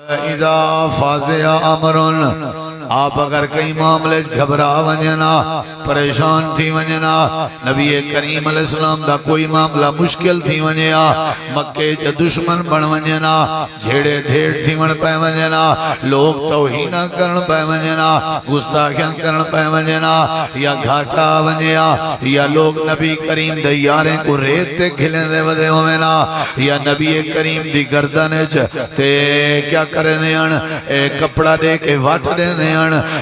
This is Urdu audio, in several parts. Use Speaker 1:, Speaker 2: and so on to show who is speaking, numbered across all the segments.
Speaker 1: اذا فازع امرن آپ اگر کئی معاملے گھبرا ونجنا پریشان تھی ونجنا نبی کریم علیہ السلام دا کوئی معاملہ مشکل تھی ونجیا مکے چ دشمن بن ونجنا جھیڑے دھیڑ تھی ون پہ ونجنا لوگ توہین کرن پہ ونجنا گستاخیاں کرن پہ ونجنا یا گھاٹا ونجیا یا لوگ نبی کریم دے یاریں کو ریت تے کھلیں دے ودے ہوئینا یا نبی کریم دی گردن تے کیا کرنے کپڑا دے کے واٹ دے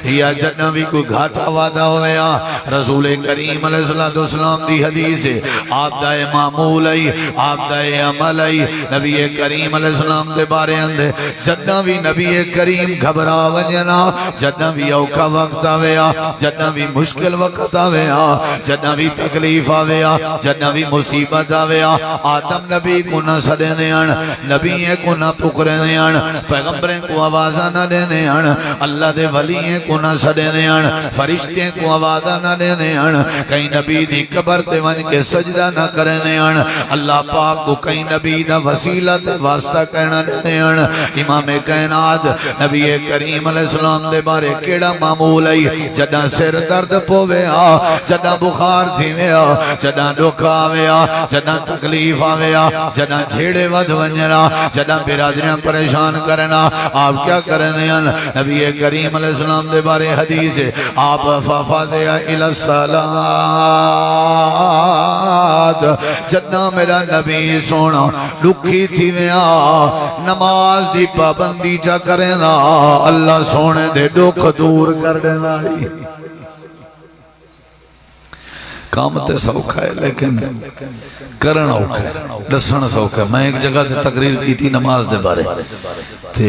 Speaker 1: یا جنبی کو گھاٹا وعدہ ہویا رسول کریم علیہ السلام دی حدیث ہے آپ دائے معمول آئی آپ دائے عمل آئی نبی کریم علیہ السلام دے بارے اندے جنبی نبی کریم گھبرا ونجنا جنبی اوکا وقت آویا جنبی مشکل وقت آویا جنبی تکلیف آویا جنبی مصیبت آویا آدم نبی کو نہ سڑے نیان نبی کو نہ پکرے نیان پیغمبریں کو آوازہ نہ دے نیان اللہ دے ولییں کو نہ سڑے نیان فرشتے کو آوازہ نہ دے نیان کئی نبی دی قبر تے ون کے سجدہ نہ کرے نیان اللہ پاک کو کئی نبی دا وسیلہ تے واسطہ کہنا نیان امام کائنات نبی کریم علیہ السلام دے بارے کیڑا معمول آئی جدہ سر درد پویا جدہ بخار تھی ویا جدہ دکھا ویا جدہ تکلیف آویا جدہ جھیڑے ود ونجنا جدہ برادریاں پریشان کرنا آپ کیا کرنے ہیں نبی کریم علیہ السلام دے بارے حدیث ہے آپ فافادیا الى الصلاة جدہ میرا نبی سونا لکھی تھی ویا نماز دی پابندی جا کریں دا اللہ سونے دے دکھ دور کر دینا کام تے سوکھا ہے لیکن کرنا اوکھا ہے دسنا سوکھا ہے میں ایک جگہ تے تقریر کی تھی نماز دے بارے تے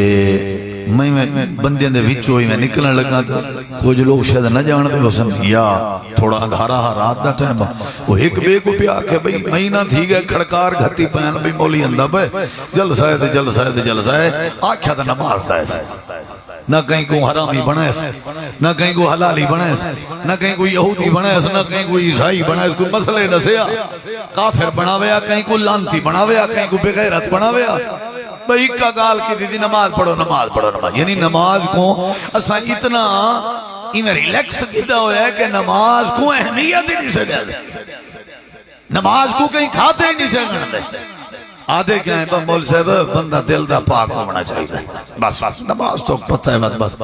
Speaker 1: میں بندیاں دے وچ ہوئی میں نکلنے لگا تھا کچھ لوگ شاید نہ جان دے ہو سن یا تھوڑا اندھارا رات دا ٹائم وہ ایک بے کو پیا کہ بھئی مہینہ تھی گئے کھڑکار گھتی پہن بھئی مولی اندہ بھئی جلسہ ہے جلسہ ہے آکھیا تھا نماز دا ایسے نہ کہیں کو حرامی بنائے نہ کہیں کو حلالی بنائے نہ کہیں کو یہودی بنائے نہ کہیں کو عیسائی بنائے کوئی مسئلے نسیا کافر بناویا کہیں کو لانتی بناویا کہیں کو بغیرت بناویا بھئی کا گال کی دیدی نماز پڑھو نماز یعنی نماز کو اساں اتنا انہیں ریلیکس کیتا ہویا ہے کہ نماز کو اہمیت ہی نہیں سے دے نماز کو کہیں کھاتے ہی نہیں سے دے آدھے کیا ہیں مول صاحب بندہ دل دا پاک ہونا چاہیے بس نماز تو پتہ ہے بس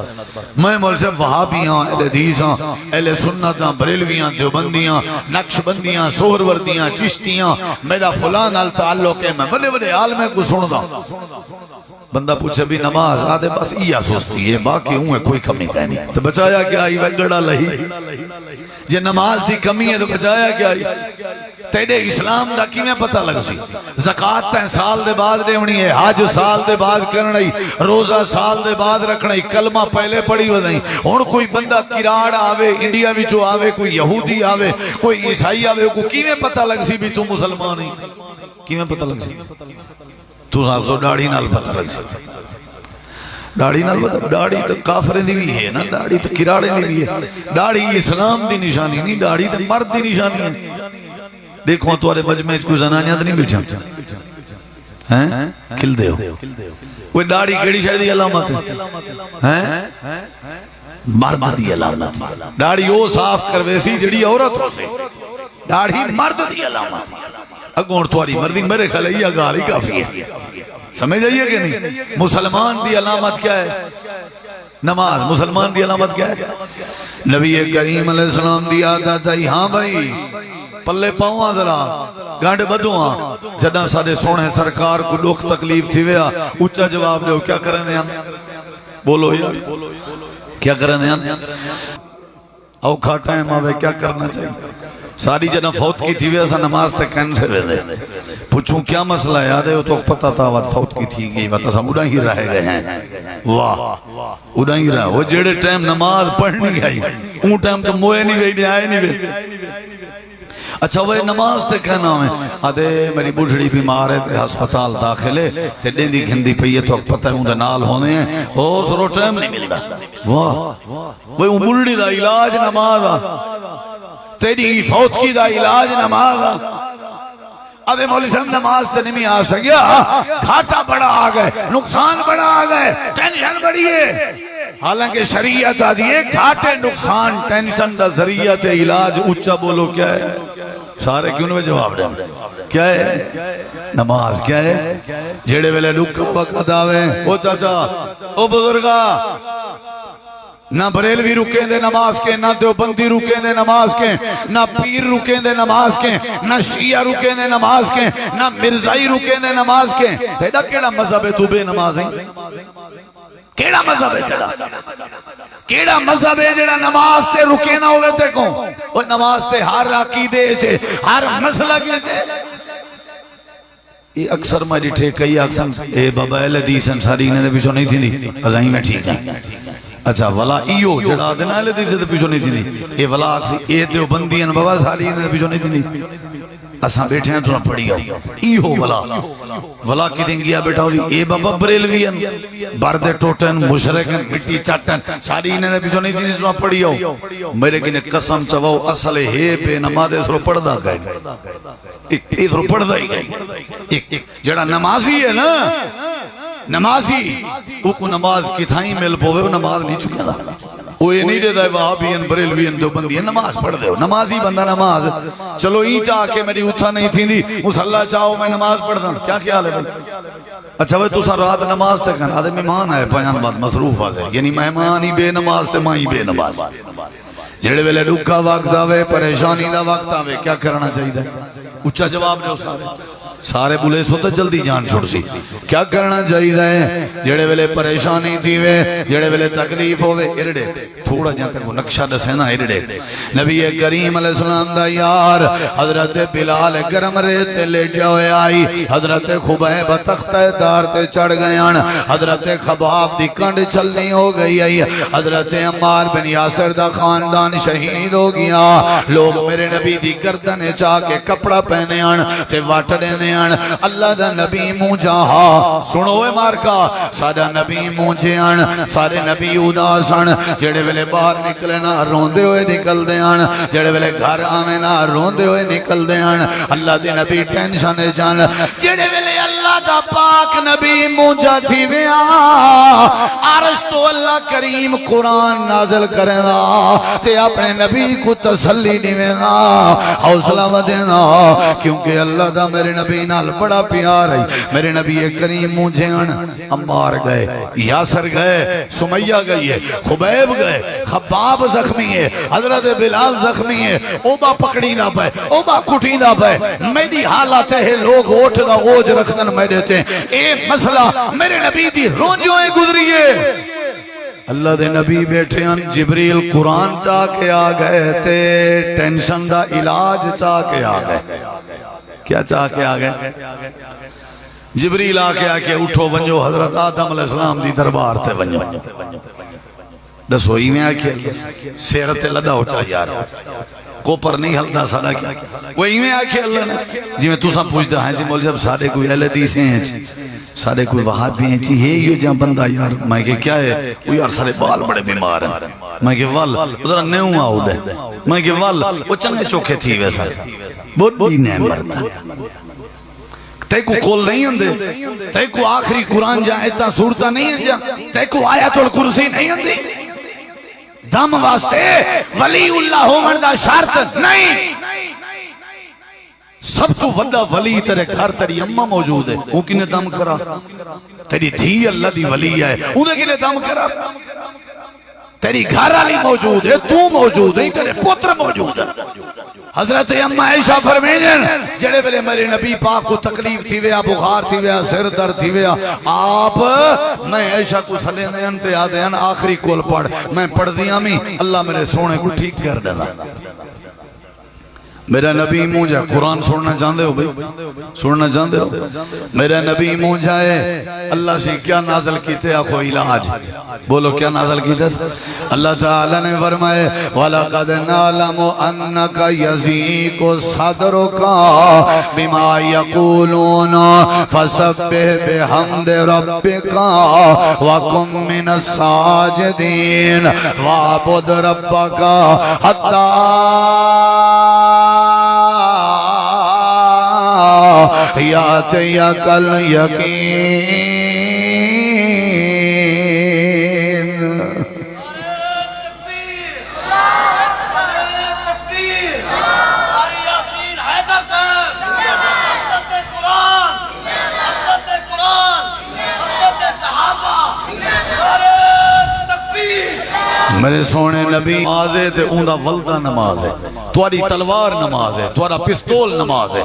Speaker 1: میں مول صاحب وہابیاں اہل حدیثاں اہل سنتاں بریلویاں دیوبندیاں نقشبندیاں سہروردیاں چشتیاں میرا فلان التعلق ہے میں بڑے بڑے عالمیں کو سن دا بندہ پوچھے بھی نماز آدھے بس یہ سوچتی ہے باقی ہوں ہے کوئی کمی کہنی تو بچایا کیا آئی وگڑا لہی جے نماز دی کمی ہے تو بچایا کیا آئی تیرے اسلام دا کی میں پتہ لگ سی زکاة تین سال دے بعد دیونی ہے حج سال دے بعد کرنائی روزہ سال دے بعد رکھنائی کلمہ پہلے پڑھی ودائی اور کوئی بندہ کراڑ آوے انڈیا وچو آوے کوئی یہودی آوے کوئی عیسائی آوے کو کی میں پتہ لگ سی بھی تو مسلمان ہی کی میں پتہ لگ سی تو سو داڑھی نال پتہ لگ سی داڑھی نال پتہ داڑھی تو کافر دی بھی ہے نا داڑھی تو کراڑے دی بھی ہے داڑھی اسلام دی نشانی نہیں داڑھی تو مرد دی نشانی ہے دیکھو توارے مجمع کوئی زنانیاں نہیں بیٹھا کھل دے ہو کوئی داڑھی کیڑی شاید دی علامت ہے مرد دی علامت داڑھی وہ صاف کروے سی جڑی عورت ہو سے داڑھی مرد دی علامت اگون تواری مردی میرے خلیہ گالی کافی ہے سمجھ جائیے کہ نہیں مسلمان دی علامت کیا ہے نماز مسلمان دی علامت کیا ہے نبی کریم علیہ السلام دی عادت ہے ہاں بھائی پلے پاؤں ذرا گانڈ بدھواں جدہ سادے سونے سرکار کو لوگ تکلیف تھی ویا اچھا جواب دے کیا کریں دے ہم بولو یار کیا کریں دے ہم اوکھا ٹائم آوے کیا کرنا چاہیے ساری جنہ فوت کی تھی ویا سا نماز تے کہن سے دے پوچھوں کیا مسئلہ ہے آدھے تو پتہ تھا وقت فوت کی تھی گئی وقت ہم اڑا ہی رہے گئے ہیں واہ اڑا ہی رہا وہ جیڑے ٹائم نماز پڑھنی گئی اون ٹائم تو موئے نہیں گئی نہیں آئے نہیں گئی اچھا وہ نماز تے کہنا ہے آدھے میری بڑھڑی بیمار ہے تے ہسپتال داخلے تے دیندی گھندی پئی ہے تو پتہ ہے اندھے نال ہونے ہیں او سرو ٹائم نہیں ملتا واہ وہ بڑھڑی دا علاج نماز تیری فوت کی دا علاج نماز آدھے مولوی صاحب نماز سے نہیں آ سکیا، گھاٹا بڑا آ گئے، نقصان بڑا آ گئے، ٹینشن بڑی ہے۔ حالانکہ شریعت آدھی ہے گھاٹے نقصان ٹینشن دا ذریعہ تے علاج اچھا بولو کیا ہے؟ سارے کیوں نے جواب دیں کیا ہے؟ نماز کیا ہے؟ جیڑے ویلے لکھا وقت آوے او چاچا او بزرگا نہ بریلوی رکیں دے نماز کے، نہ دیوبندی رکیں دے نماز کے، نہ پیر رکیں دے نماز کے، نہ شیعہ رکیں دے نماز کے، نہ مرزائی رکیں دے نماز کے۔ تیڑا کیڑا مذہب ہے تو بے نماز ہیں؟ کیڑا مذہب ہے تیڑا؟ کیڑا مذہب ہے جڑا نماز تے رکے نہ ہوئے تے کون؟ وہ نماز تے ہر عقیدے چھے، ہر مسئلہ کے چھے۔ یہ اکثر میں ڈٹھے کئی اکثر اے بابا اہل حدیث انصاری نے دے پیچھو نہیں تھی دی ازائی میں ٹھیک ہے۔ اچھا ولا ایو جڑا دینا اہل حدیث دے پیچھو نہیں تھی دی اے ولا اکسی اے دیوبندیاں بابا ساری نے دے پیچھو نہیں تھی دی اساں بیٹھے ہیں تو پڑھی گئی ایہو ولا کی دیں گیا بیٹھا ہوئی اے بابا بریلوین بردے ٹوٹن مشرکن مٹی چاٹن ساری انہیں نے پیچھو نہیں تھی تو پڑھی ہو میرے کنے قسم چواؤ اصل ہے پہ نماز اس رو پڑھ دا گئے اس رو پڑھ دا ہی گئے جڑا نمازی ہے نا نمازی وہ کو نماز کتھائیں مل پوے وہ نماز نہیں چکیا دا وہ یہ نہیں دیتا ہے وہابین بریلوین دیوبندین نماز پڑھ دے ہو نمازی بندہ نماز چلو ہی چاہ کے میری اتھا نہیں تھی دی مسلح چاہو میں نماز پڑھ دا کیا خیال ہے بھائی اچھا وہ تو سا رات نماز تے کہنا آدھے مہمان آئے پایان بات مصروف آزے یعنی مہمان ہی بے نماز تے ماں ہی بے نماز جڑے ویلے ڈکا وقت آوے پریشانی دا وقت آوے کیا کرنا چاہیے اچھا جواب نے اس آوے سارے بولے سو تو جلدی جان چھوڑ سی کیا کرنا چاہیے جڑے ویلے پریشانی تھی وے جڑے ویلے تکلیف ہوئے ارڑے تھوڑا جاتے وہ نقشہ دسینا ارڑے نبی کریم علیہ السلام دا یار حضرت بلال گرم ریتے لے جاوے آئی حضرت خبیب تختہ دار تے چڑھ گیان حضرت خباب دی کنڈ چلنی ہو گئی آئی حضرت عمار بن یاسر دا خاندان شہید ہو گیا لوگ میرے نبی دی گردن چاہ کے کپڑا پہنے آن تے واٹڑے نے اللہ دا نبی مجاہا سنوے مارکا سادہ نبی مجھے سارے نبی اداسن جڑے ویلے باہر نکلے نا روندے ہوئے نکل دے جڑے ویلے گھر آمیں نا روندے ہوئے نکل دے اللہ دے نبی ٹینشن جان جڑے ویلے اللہ دا پاک نبی مجھا تھی ویا عرش تو اللہ کریم قرآن نازل کرے نا تے اپنے نبی کو تسلی دینا حوصلہ ودینا کیونکہ اللہ دا میرے نبی نال بڑا پیار ہے میرے نبی کریم مجھے عمار گئے یاسر گئے سمیہ گئی ہے خبیب گئے خباب زخمی ہے حضرت بلال زخمی ہے اوبا پکڑی نہ پائے اوبا کٹی نہ پائے میری حالات ہے لوگ اوٹھ دا اوج رکھنن میں دیتے ہیں اے مسئلہ میرے نبی دی روجویں گزریے اللہ دے نبی بیٹھے ہیں جبریل قرآن چاہ کے آ گئے تے ٹینشن دا علاج چاہ کے آ گئے کیا چاہ کے آگئے جبریل آکے آکے اٹھو ونجو حضرت آدم علیہ السلام دی دربار تے ونجو دسوئی میں آکے سیرت لڑا ہو چاہ یار کوپر نہیں حلدہ سارا کیا وہی میں آکے اللہ نے جی میں تو سا پوچھتا ہے سی مول جب سارے کوئی اہل حدیث ہیں سارے کوئی وہابی ہیں چی ہے یہ جہاں بندہ یار میں کہ کیا ہے وہ یار سارے بال بڑے بیمار ہیں میں کہ وال ذرا نیوں آؤ دے میں کہ وال وہ چنگے چوکھے تھی ویسا بہت بڑی نعمت تے کو کھول نہیں ہندے تے کو آخری قرآن جائے تا سورتا نہیں ہے جا تے کو آیت الکرسی نہیں ہندی دم واسطے ولی اللہ ہو مردہ شرط نہیں سب تو وڈا ولی تیرے گھر تیری اممہ موجود ہے وہ کنے دم کرا تیری دھی اللہ دی ولی ہے انہیں کنے دم کرا تیری گھر علی موجود ہے تو موجود ہے تیرے پتر موجود ہے حضرت امہ عائشہ فرمائیں جڑے بلے میرے نبی پاک کو تکلیف تھی ویا بخار تھی ویا سر درد تھی ویا آپ میں عائشہ کو سلے میں انتے آدھے ہیں آخری کول پڑھ میں پڑھ دیا میں اللہ میرے سونے کو ٹھیک کر دینا میرا نبی موجہ قرآن سننا چاہتے ہو بھئی سننا چاہتے ہو میرا نبی موجہ ہے اللہ سے کیا نازل کیتے آخو علاج بولو کیا نازل کیتے اللہ تعالیٰ نے فرمائے وَلَقَدْ نَعْلَمُ أَنَّكَ يَزِيكُ صَدْرُكَ بِمَا يَقُولُونَ فَسَبِّحْ بِحَمْدِ رَبِّكَ وَكُن مِّنَ السَّاجِدِينَ وَاعْبُدْ رَبَّكَ حَتَّى یا کل یقین میرے سونے نبی نماز ہے تے اون دا ولدہ نماز ہے، تواڈی تلوار نماز ہے، تواڈا پستول نماز ہے،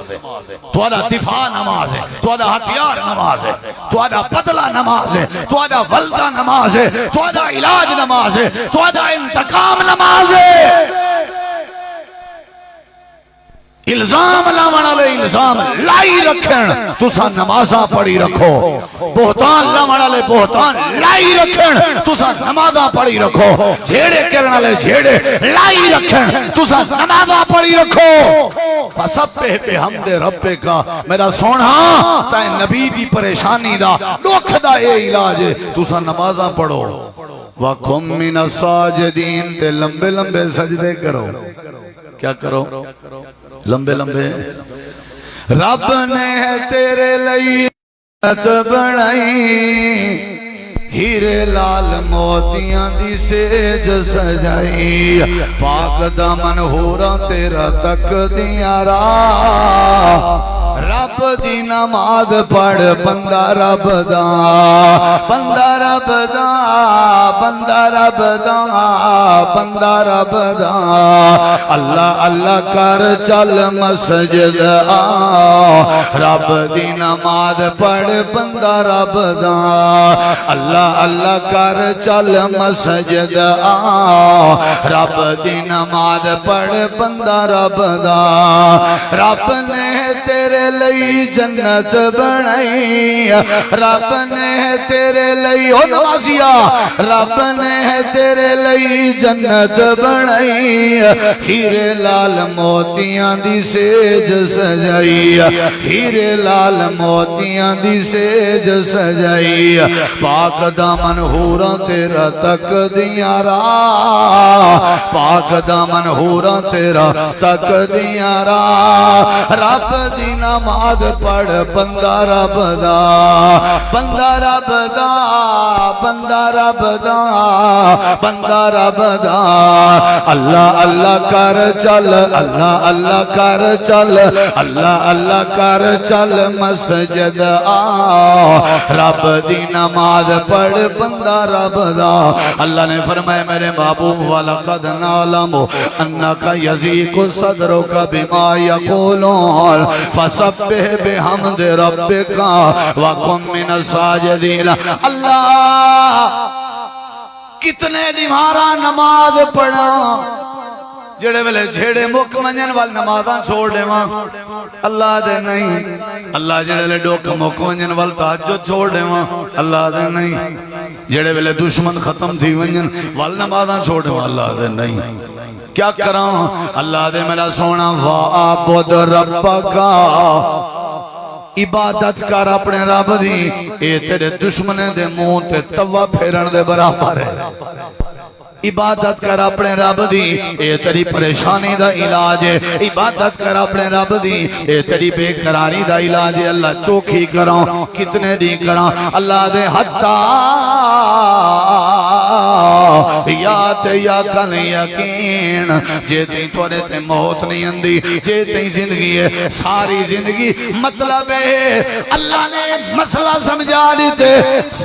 Speaker 1: تواڈا دفاع نماز ہے، تواڈا ہتھیار نماز ہے، تواڈا بدلہ نماز ہے، تواڈا ولدہ نماز ہے، تواڈا علاج نماز ہے، تواڈا انتقام نماز ہے۔ الزام لاون والے الزام لائی رکھن، تسا نمازاں پڑھی رکھو۔ بہتان لاون والے بہتان لائی رکھن، تسا نمازاں پڑھی رکھو۔ جھیڑے کرن والے جھیڑے لائی رکھن، تسا نمازاں پڑھی رکھو۔ فسبح بحمد ربک، میرا سونا تے نبی دی پریشانی دا دکھ دا اے علاج ہے، تسا نمازاں پڑھو۔ وَقُمْ مِنَ السَّاجِدِينَ، تے لمبے لمبے سجدے کرو۔ کیا کرو؟ لمبے لمبے۔ رب نے تیرے لئی بنائی، ہیرے لال موتیاں دی سیج سجائی، پاک دامن ہورا تیرا تک دیاں راہ، رب دی نماز پڑھ بندہ رب دا، بندہ رب دا، بندہ رب دا، بندہ رب دا۔ اللہ اللہ کر چل مسجد آ، رب دی نماز پڑھ بندہ رب دا۔ اللہ اللہ کر چل مسجد آ، رب دی نماز پڑھ بندہ رب دا۔ رب نے تیرے لئی جنت بنائی، رب نے تیرے لئی او نمازیا، رب نے تیرے لئی جنت بنائی، ہیرے لال موتیاں دی سیج سجائی، ہیرے لال موتیاں دی سیج سجائی، پاک دامن ہورا تیرا تک دیاں راہ، پاک دامن ہورا تیرا تک دیاں راہ۔ رب دی نماز پڑھ بندہ رب دا، بندہ رب دا، بندہ رب دا، بندہ رب دا۔ اللہ اللہ کر چل، اللہ اللہ کر چل، اللہ اللہ کر چل مسجد آ، رب دی نماز پڑھ بندہ رب دا۔ اللہ نے فرمایا میرے محبوب وَلَقَدْ نَعْلَمُ أَنَّكَ يَضِيقُ صَدْرُكَ بِمَا يَقُولُونَ فَسَبِّحْ بِحَمْدِ رَبِّكَ وَقُمْ مِنَ السَّاجِدِينَ۔ اللہ کتنے دیوارا نماز پڑھا، جڑے ویلے جھیڑے مک منجن وال نمازاں چھوڑ دے وہاں اللہ دے نہیں، اللہ جڑے ویلے ڈوک مک منجن وال تہجد چھوڑ دے وہاں اللہ دے نہیں، جڑے ویلے دشمن ختم تھی ونجن وال نمازاں چھوڑ دے وہاں اللہ دے نہیں۔ کیا کراں اللہ دے میرا سونا وَعَبُدْ رَبَّكَ، عبادت کر اپنے رب دی، اے تیرے دشمنے دے منہ تے توا پھیرن دے برابر ہے۔ عبادت کر اپنے رب دی، اے تیری پریشانی دا علاج ہے۔ عبادت کر اپنے رب دی، اے تیری بے قراری دا علاج ہے۔ اللہ چوکھی کراں کتنے دی کراں اللہ دے حتی یا کل یقین، جے تھی توڑے تے موت نہیں اندی، جے تھی زندگی ہے ساری زندگی مطلب ہے اللہ نے مسئلہ سمجھا دیتے،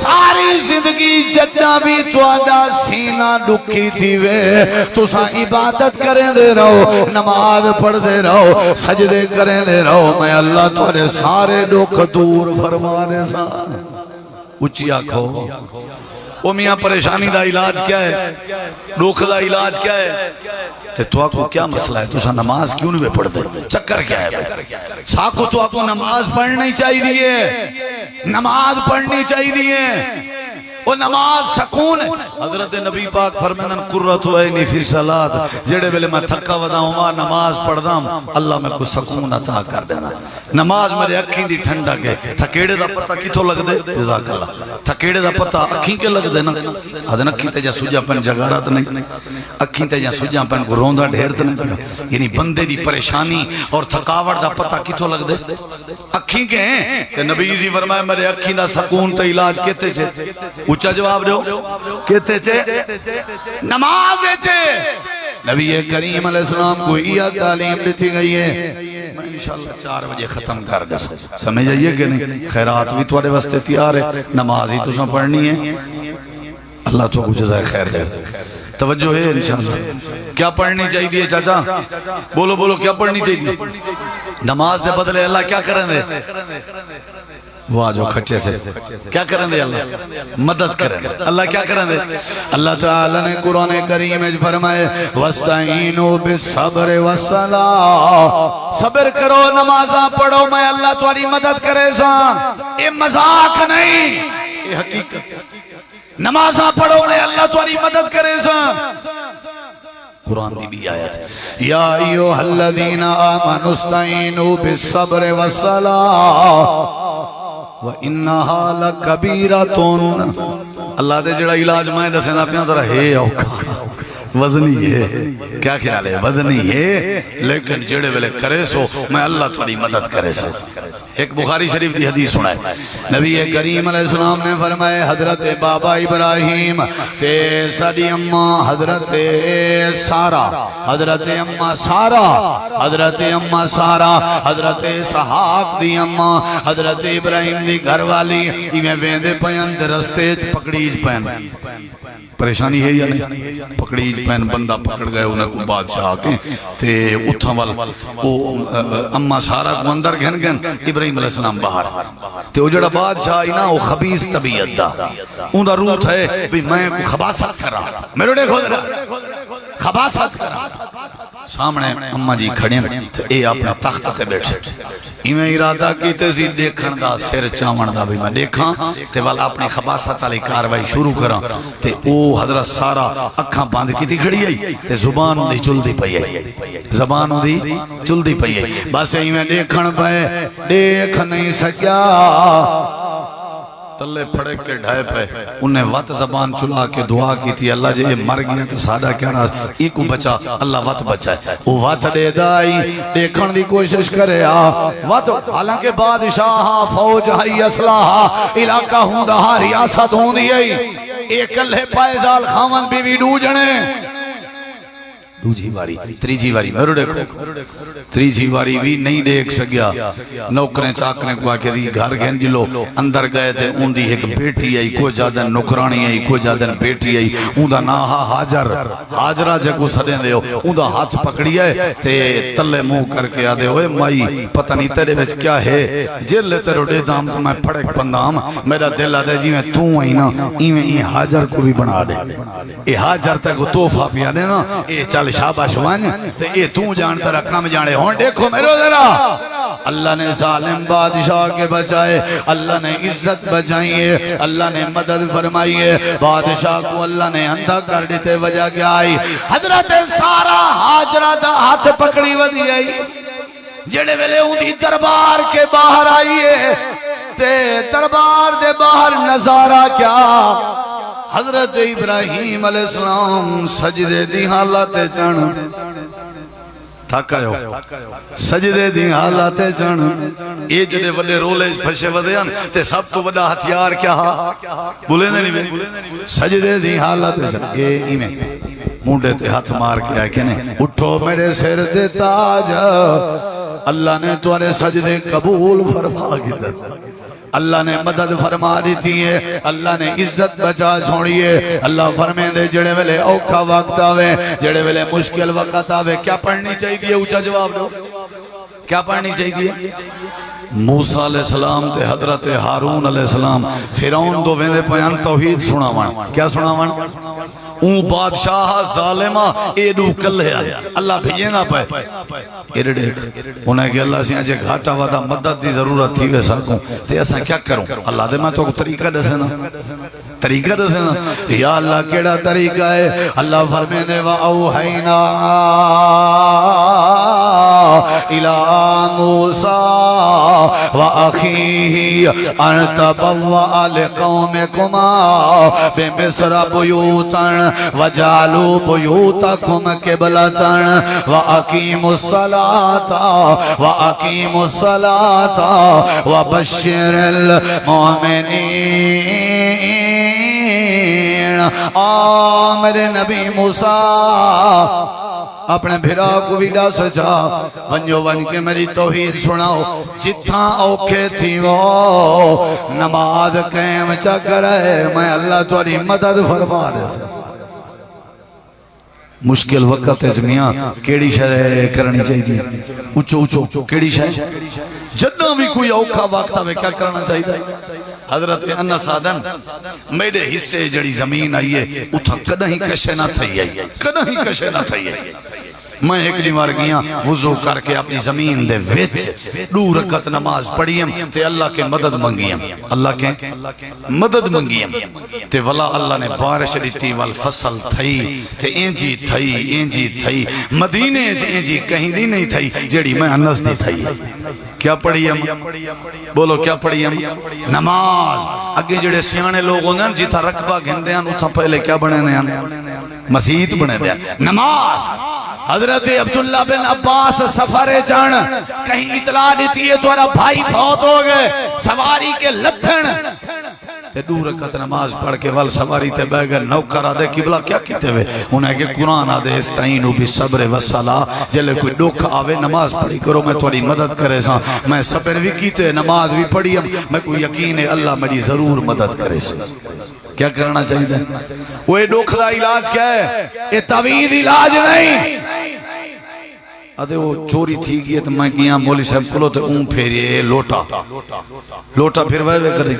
Speaker 1: ساری زندگی جتنا بھی توڑا سینہ ڈکی تھی وے، تو سا عبادت کریں دے رہو، نماز پڑھ دے رہو، سجدے کریں دے رہو، میں اللہ توڑے سارے دکھ دور فرمانے سا اچھی آنکھو۔ او میاں پریشانی دا علاج کیا ہے، دکھ دا علاج کیا ہے، تو آپ کو کیا مسئلہ ہے، تو سا نماز کیوں نہیں پڑھ دے، چکر کیا ہے؟ ساکھو تو آپ کو نماز پڑھنی چاہیے، نماز پڑھنی چاہیے، وہ نماز سکون ہے. حضرت نبی پاک فرمائن قرۃ عینی فی الصلاۃ، جڑے ویلے میں تھکا ودا ہوں نماز پڑھدا اللہ میں کو سکون عطا کر دینا. نماز میرے اکھیں دی ٹھنڈک ہے. تھکیڑے دا پتہ کتھوں لگ دے؟ جزاک اللہ. تھکیڑے دا پتہ اکھیں کے لگ دے نا. ادن اکھیں تے جا سجا پن جگارت نہیں، اکھیں تے جا سجا پن کو روندا ڈھیر تے نہیں. یعنی بندے دی پریشانی اور تھکاوٹ دا پتہ کتھوں لگ دے؟ اکھیں کے ہیں. کہ نبی جی فرمایا میرے اکھیں دا سکون تے علاج کیتے چھے؟ اونچا جواب دیو. کیتے چھے؟ نماز چھے. نبی کریم علیہ السلام کو یہ تعلیم دیتی گئی ہے. میں انشاءاللہ 4 بجے ختم کر گا. سمجھ آئیے کہ نہیں؟ خیرات بھی تھوڑے واسطے تیار ہے، نماز ہی تساں پڑھنی ہے. اللہ تو کو جزائے خیر دے. توجہ ہے انشاءاللہ. کیا پڑھنی چاہیے چاچا؟ بولو بولو کیا پڑھنی چاہیے؟ نماز دے بدلے اللہ کیا کریں دے؟ واہ جو کھچے سے کیا کریں دے؟ اللہ مدد کریں دے. اللہ کیا کریں دے؟ اللہ تعالیٰ نے قرآن کریم میں فرمائے وَاسْتَعِینُوا بِالصَّبْرِ وَالصَّلَاةِ، صبر کرو نمازاں پڑھو میں اللہ تمہاری مدد کرے سا. یہ مذاق نہیں، یہ حقیقت. نمازاں پڑھو میں اللہ تمہاری مدد کرے سا. قرآن دی بھی آیت ہے یا ایوہ الذین آمنوا استعینوا بالصبر والصلاة وَإِنَّهَا لَكَبِيرَةٌ. اللہ دے جڑا علاج میں دسینا پیاں ذرا ہے اوکا وزنی ہے. کیا خیال ہے؟ وزنی ہے، لیکن جڑے ویلے کرے سو میں اللہ تمہاری مدد کرے سو. ایک بخاری شریف دی حدیث سنائے. نبی کریم علیہ السلام نے فرمائے حضرت بابا ابراہیم تے ساڈی اماں حضرت سارا، حضرت اماں سارا، حضرت اماں سارا، حضرت اسحاق دی اماں، حضرت ابراہیم دی گھر والی ایویں ویندے پیان تے رستے چ پکڑیج پین. پریشانی ہے یا نہیں؟ پکڑیج پین بندہ پکڑ گئے انہیں کو بادشاہ آکے تے اتھاں وال اما سارا کو اندر گھن گھن ابراہیم علیہ السلام باہر تے وہ جڑا بادشاہ آئی نا وہ خبیث طبیعت دا ان دا روح ہے بھی میں کو خباست کرا میرے دیکھو خباست کرا. سامنے اما جی کھڑے تے اے اپنا تخت تے بیٹھے ایویں ارادہ کیتے سی دیکھن دا سر چاون دا بھی میں دیکھاں تے وال اپنی خباست والی کاروائی شروع کراں. تے او حضرت سارا اکھاں بند کیتی کھڑی آئی تے زبان دی چلدی پئی آئی، زبان دی چلدی پئی آئی. بس ایویں دیکھن پئے دیکھ نہیں سکیا تلے پھڑے کے ڈھائے پہ انہیں وقت زبان چلا کے دعا کی تھی اللہ جے مر گیا تو سادہ کیا راز ایک کو بچا اللہ وقت بچائے. وہ وقت دے دائی دیکھن دی کوشش کرے وقت حالانکہ بادشاہ فوج ہائی اسلحہ علاقہ ہوں دا ریاست ہوں دی ایک اللہ پائزال خامن بیوی ڈو جنے دوجی واری تریجی واری میرے دیکھو تریجی واری بھی نہیں دیکھ سکیا. نوکریں چاکریں کو آکے دی گھر گھن جلو اندر گئے تھے ان دی ایک بیٹی آئی کو جادن نکرانی آئی کو جادن بیٹی آئی ان دا ناہا حاجر حاجرہ جے کو سڑیں دے ہو ان دا ہاتھ پکڑی ہے تے تلے منہ کر کے آدھے ہوئے مائی پتہ نہیں تیرے وچ کیا ہے جل لے تیرے ڈے دام تو میں پھڑک پندام میرا دل آدھے جی میں تو آئی نا این حاجر کو بھی بنا دے اے حاجر تے کو توفہ پیا دے نا اے چل شاباش وان تے اے تو جانتا رکھام جانے ہون دیکھو میرے ذرا اللہ نے ظالم بادشاہ کے بچائے اللہ نے عزت بچائیے اللہ نے مدد فرمائیے. بادشاہ کو اللہ نے اندھا کر دیتے وجہ کیا آئی حضرت سارا حاجرہ دا ہاتھ پکڑی ودی آئی جڑے ویلے اندھی دربار کے باہر آئیے تے دربار دے باہر نظارہ کیا حضرت ابراہیم علیہ السلام سجدے دی حالت چڑھ تھکا ہو سجدے دی حالت چڑھ اے جڑے وڈے رولے پھشے ودے ہن تے سب تو بڑا ہتھیار کیا بولے نہیں سجدے دی حالت چڑھ اے ایویں مونڈے تے ہاتھ مار کے آئے کہ نہیں اٹھو میرے سر دے تاج اللہ نے تمہارے سجدے قبول فرما کی اللہ نے مدد فرما دیتی ہے اللہ نے عزت بچا چھوڑیے. اللہ فرمے دے جڑے ویلے اوکھا وقت آوے جڑے ویلے مشکل وقت آوے کیا پڑھنی چاہیے اونچا جواب دو کیا پڑھنی چاہیے؟ موسیٰ علیہ السلام تے حضرت ہارون علیہ السلام فرعون دو ویندے پیان توحید سناوان کیا سناوان اون بادشاہ ظالمہ ایڈو کلے آیا اللہ بھیجے نہ پائے ایڈے دیکھ انہیں کہ اللہ سے آجے گھاٹا ودا مدد دی ضرورت تھی ویسا کوں تے ایسا کیا کروں اللہ دے میں تو طریقہ دسے نا یا اللہ کیڑا طریقہ ہے اللہ فرمے دے وَأَوْحَيْنَا إِلَىٰ مُوسَىٰ وَأَخِيهِ أَن تَبَوَّأَ لِقَوْمِكُمَا بِمِصْرَ بُيُوتًا وَاجْعَلُوا بُيُوتَكُمْ قِبْلَةً وَأَقِيمُوا الصَّلَاةَ وَبَشِّرِ الْمُؤْمِنِينَ میرے نبی موسیٰ اپنے بھرا کو ویڈا سجا ونجو ون کے میری توحید سناؤ جتھاں اوکھے تھی وہ نماز قائم چا کرے میں اللہ تاری مدد فرما دے مشکل وقت ہے میاں کیڑی شے کرنی چاہیے اچھو کیڑی شے جدہ بھی کوئی اوکھا وقت ہے کیا کرنا چاہیے حضرت انس سادن میرے حصے جڑی زمین آئیے اتھا کدہیں کشے نہ تھئی ہے میں ایک دیوار گیا وضو کر کے اپنی زمین دے وچ 2 رکعت نماز پڑھیم تے اللہ کے مدد منگیم تے ولا اللہ نے بارش دیتی والفصل تھئی تے اینجی تھئی مدینے اینجی کہیں دی نہیں تھئی جیڑی میں انس دی تھئی کیا پڑھیم بولو کیا پڑھیم نماز اگے جڑے سیانے لوگ ہوندے ہیں جیتا رقبہ گھندے ہیں اتھا پہلے کیا بنے دے ہیں مسجد بنے دے ہیں نماز حضرت عبداللہ بن عباس سفر جان کہیں اطلاع دیتی ہے تمہارا بھائی فوت ہو گئے سواری کے لتھن تے 2 رکعت نماز پڑھ کے وال سواری تے بہ گئے نوکر آدھے قبلہ کیا کیتے ہوئے انہیں کہ قرآن آدھے استعینو بالصبر والصلاۃ جلے کوئی دکھ آوے نماز پڑھی کرو میں تھوڑی مدد کرے سا میں صبر بھی کیتے نماز بھی پڑھی میں کوئی یقین ہے اللہ میری ضرور مدد کرے سا کیا کرنا چاہیے وہ دکھ دا علاج کیا ہے یہ طویل علاج نہیں آدھے وہ چوری تھی گئی تو میں کیا مولی صاحب کلو تے اون پھیریے لوٹا پھر وے کرے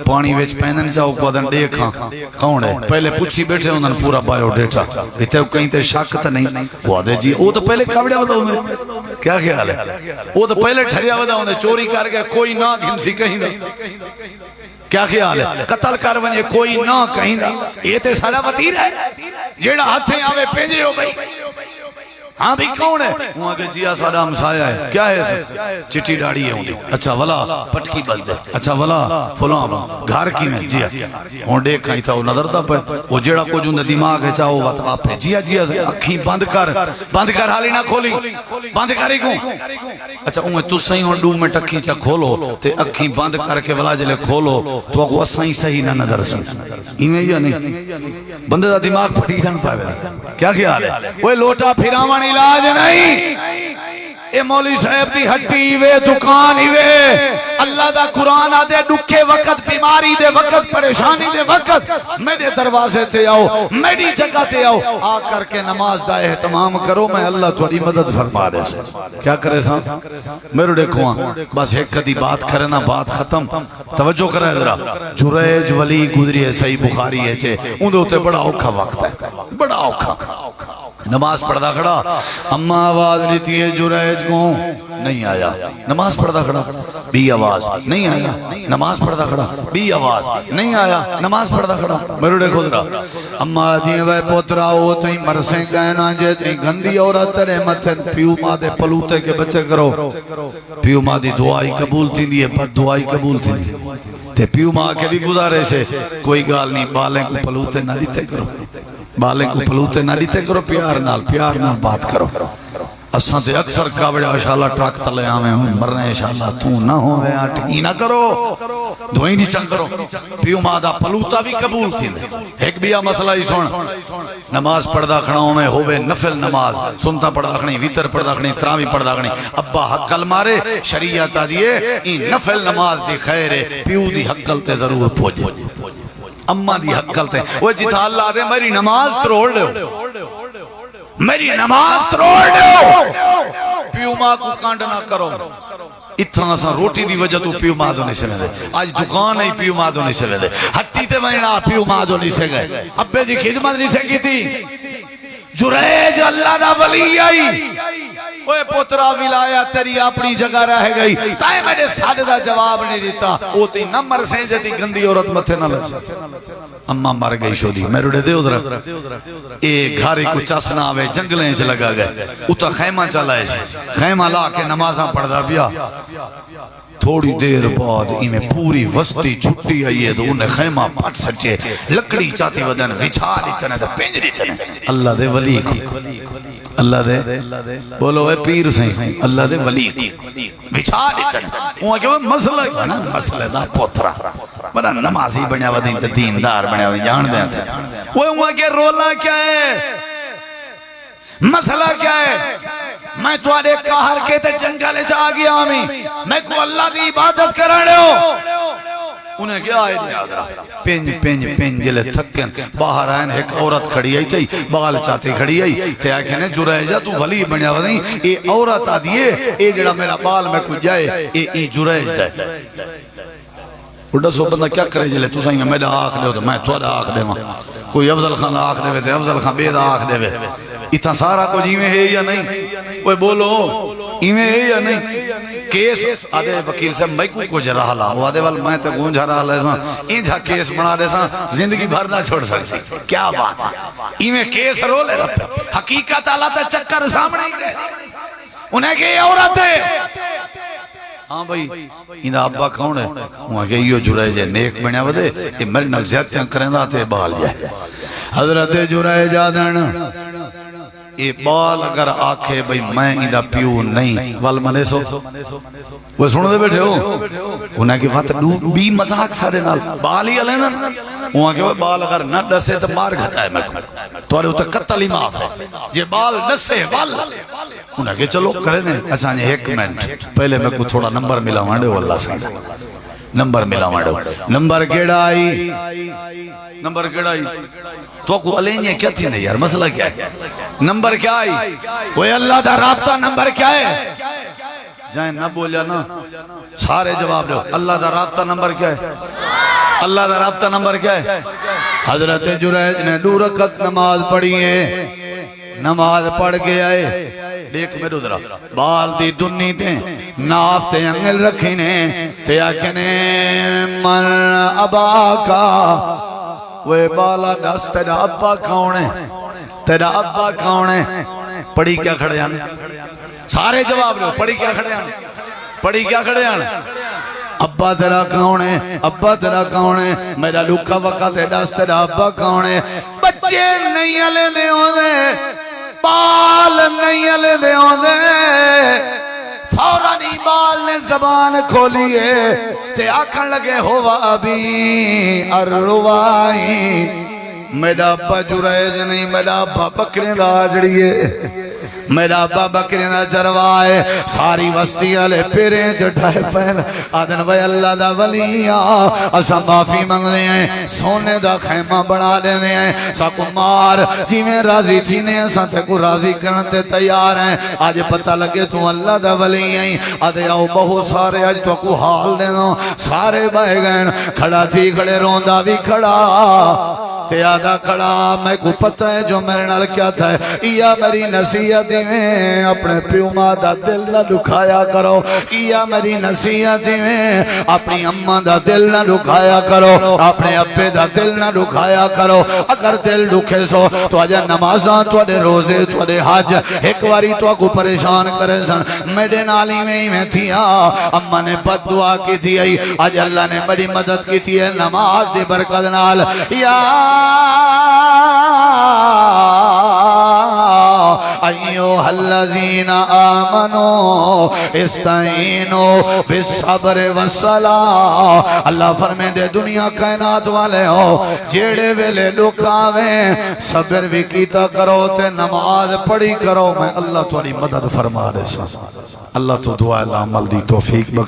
Speaker 1: پانی ویچ پہنن چاہو کو آدھن دیکھاں کون ہے پہلے پوچھی بیٹھے انہوں نے پورا بایو ڈیٹا اتنے کہیں تے شک تا نہیں وہ آدھے جی وہ تو پہلے کھاوڑیا بدا ہوں کیا خیال ہے وہ تو پہلے ٹھریا بدا ہوں چوری کر گیا کوئی نہ گھنسی کہیں نہیں کیا خیال ہے قتل کر ونجے کوئی نہ کہیں دا یہ تے سارا وطیر ہے جیڑا ہاتھ سے آوے پینجے ہو بھئی ہاں بھی کون ہے وہاں کے جیا سادہ ہمسایہ ہے کیا ہے چٹی ڈاڑی ہے ہوندی اچھا ولا پٹکی بلد ہے اچھا ولا فلان گھر کی میں جیا ہون دیکھ کھائی تھا وہ نظر تھا پہ وہ جیڑا کو جو دماغ ہے چاہو وقت آپ ہے جیا اکھیں بند کر حالی نہ کھولی بند کری کوں اچھا اوہ تو صحیح ہون 2 منٹ اکھیں چاہ کھولو تے اکھیں بند کر کے ولا جلے کھولو تو وہ صحیح نہ نظر سن ایمیں یا نہیں بندے دا دماغ پھٹی سن پائے کیا خیال ہے وہ لوٹا پھراوان علاج نہیں اے مولی صاحب دی ہٹی وے دکان ہی وے اللہ دا قرآن آدھے دکھے وقت بیماری دے وقت پریشانی دے وقت میرے دروازے سے آؤ میری جگہ سے آؤ آ کر کے نماز دا اہتمام کرو میں اللہ تھوڑی مدد فرما دے سے کیا کرے سا میرے دیکھو بس ایک کدی بات کرنا بات ختم توجہ کرے ذرا جریج ولی گزری ہے صحیح بخاری ہے چھے ان دوتے بڑا اوکھا وقت ہے بڑا اوکھا نماز پڑھدا کھڑا اما آواز لیتی ہے جریج کو نہیں آیا نماز پڑھدا کھڑا بھی آواز نہیں آیا نماز پڑھدا کھڑا بھی آواز نہیں آیا نماز پڑھدا کھڑا میرے دیکھو ذرا اما دی وے پوترا او تئی مرسیں کہنا جے تی گندی عورت تیرے متھن پیو ماں دے پلوتے کے بچے کرو پیو ماں دی دعائی قبول تھیندی ہے پر دعائی قبول تھیندی تے پیو ماں کے بھی گزارے سے کوئی گال نہیں بالیں کو پلوتے نہ دیتے کرو بالیں کو پلوتے نہ لیتے کرو پیار نال بات کرو اساں تے اکثر کاوڑے انشاءاللہ ٹرک تلے آویں مرنے انشاءاللہ تو نہ ہوے اٹھی نہ کرو دعائیں نہیں چل کرو پیو مادا پلوتا بھی قبول تھی ایک بیا مسئلہ ہی سن نماز پڑھدا کھڑاؤں میں ہووے نفل نماز سنتا پڑھدا کھڑی ویتر پڑھدا کھڑی تراوی پڑھدا کھڑی ابا حقل مارے شریعت دیے این نفل نماز دی خیر پیو دی حقل تے ضرور پوجے اممہ دی حقل تے وہ جتا اللہ دے میری نماز تروڑ دے میری نماز تروڑ دے پیو ماں کو کانڈ نہ کرو اتنا اساں روٹی دی وجہ تو پیو ماں دو نہیں سے ویندے آج دکان نہیں پیو ماں دو نہیں سے ویندے ہٹی تے وینا پیو ماں دو نہیں سے گئے ابے دی خدمت نہیں سے کی تھی جریج اللہ دا ولی آئی اوے پترا ولایا تیری اپنی جگہ رہ گئی تائیں میں نے سادہ دا جواب نہیں دیتا او تی نمبر سے جتی گندی عورت متھے نہ لسا اممہ مر گئی شو دی میں روڑے دے ادھر ایک گھاری کو چسنا آوے جنگلیں چ لگا گئے اتا خیمہ چلا ایسے خیمہ لا کے نمازاں پڑھ دا بیا تھوڑی دیر بعد انہیں پوری وسطی چھٹی آئی ہے تو انہیں خیمہ پٹ سچے لکڑی چاہتی ودن بچھا لیتنے تو پینج لیتنے اللہ دے ولی کو اللہ دے بولو اے پیر سہیں اللہ دے ولی کو بچھا لیتنے وہاں کہ وہ مسئلہ ہے نا مسئلہ دا پوترا بڑا نمازی بنیا ودن تو دیندار بنیا ودن جان دیں تھے وہاں کہ رولا کیا ہے مسئلہ کیا ہے میں تو آنے کہر کے تے جنگلے سے آگیا ہمیں میں کو اللہ دی عبادت کرانے ہو انہیں کیا آئے دے آدھرا پینج جلے تھکن باہر آئین ایک عورت کھڑی آئی تھی بغال چاہتے کھڑی آئی تے آکھیں نے جو رہ جا تو ولی بنیا ودیں اے عورت آ دیئے اے جڑا میرا بال میں کچھ جائے اے جو رہ جائے اڑا سو بندہ کیا کرے جلے تو سائیں گا میں دا آخ دے ہو تو میں تو دا آخ دے ماں کوئی افضل خان آخ دے وے افضل خان بے دا آخ دے وے اتنا سارا کو جیویں ہے یا نہیں وہ بولو ایویں ہے یا نہیں کیس آدھے وکیل سے میں کو جرہ لا وہ آدھے وال میں تے گونجھا رہا لے ساں انجھا کیس بنا دے ساں زندگی بھر نہ چھوڑ سکتی کیا بات ہے ایویں کیس رو لے رہا حقیقت اللہ تے چکر سامنے ہی گئے انہیں کہ یہ عورت ہے ہاں بھائی اندھا ابا کون ہے وہاں کہ یہ جرائے جائے نیک بنیا ودے یہ میرے نل زیادتیاں کریں دا تے بال جائے حضرت جرائے جادن یہ بال اگر آکھے بھئی میں اندھا پیو نہیں والمنے سو وہ سنو دے بیٹھے ہو انہیں کہ وقت بھی مزاق سارے نال بال ہی علینا وہاں کہ وہ بال اگر نہ ڈسے تو مار گھتا ہے میں تو آلے ہوتا قتل ہی معاف ہے یہ بال ڈسے بال انہیں کہ چلو کرے دیں اچھا یہ ایک منٹ پہلے میں کو تھوڑا نمبر ملا مانڈے ہو اللہ سے نمبر ملا مانڈے ہو نمبر کیڑا آئی نمبر کیڑا آئی تو کو علینیہ کیا تھی نہیں یار مسئلہ کیا ہے نمبر کیا آئی وہ اللہ دا رابطہ نمبر کیا ہے جائیں نہ بولیا نا سارے جواب دو اللہ دا رابطہ نمبر کیا ہے اللہ دا رابطہ نمبر کیا ہے حضرت جریج نے 2 رکعت نماز پڑھی ہے نماز پڑھ کے آئے دیکھ میرے ادھرا بال دی دنی تے ناف تے انگل رکھینے تے آکھنے من ابا کا وہ بالا دست تیرا ابا کھونے تیرا ابا کھونے پڑھی کیا کھڑے آنے سارے جواب لو پڑھی کیا کھڑے آنے پڑھی کیا کھڑے آنے ابا تیرا کھونے ابا تیرا کھونے میرا لکھا وقت دست تیرا ابا کھونے بچے نہیں علی دے ہوندے بال نہیں علی دے ہوندے فوراً بال نے زبان کھولیے تے آکھن لگے ہوا ابھی اروائی میرا ابا جریج نہیں میرا ابا بکریں دا آجڑیے میرا ابا بکریں دا چروائے ساری وسطی علی پیریں جٹھائے پہن آدن وے اللہ دا ولیاں اسا معافی منگ لے ہیں سونے دا خیمہ بنا لے ہیں ساکو مار جی میں راضی تھی نے اسا تے کو راضی کرنتے تیار ہیں آج پتہ لگے تو اللہ دا ولی ہیں آدھے آؤ بہت سارے آج تو کو حال دے دو سارے بائے گئے کھڑا تھی کھڑے روندہ بھی کھڑا تے آدھا کھڑا میں کو پتہ ہے جو میرے نال کیا تھا یا میری نصیحت میں اپنے پیو ماں دا دل نہ دکھایا کرو یا میری نصیحت میں اپنی اماں دا دل نہ دکھایا کرو اپنے ابے دا دل نہ دکھایا کرو اگر دل دکھے سو تو آجا نمازاں تو دے روزے تو دے حج ایک واری تو کو پریشان کرے سن میرے نالی میں تھیا اماں نے بد دعا کی تھی آج اللہ نے بڑی مدد کی تھی نماز دی برکت نال یا ایوہ الذین آمنوا استعینوا بالصبر والصلاة اللہ فرمے دے دنیا کائنات والے ہو جیڑے ویلے لکھاویں صبر بھی کیتا کرو تے نماز پڑھی کرو میں اللہ تمہاری مدد فرما رہے سا اللہ تو دعا اللہ عمل دی توفیق بخش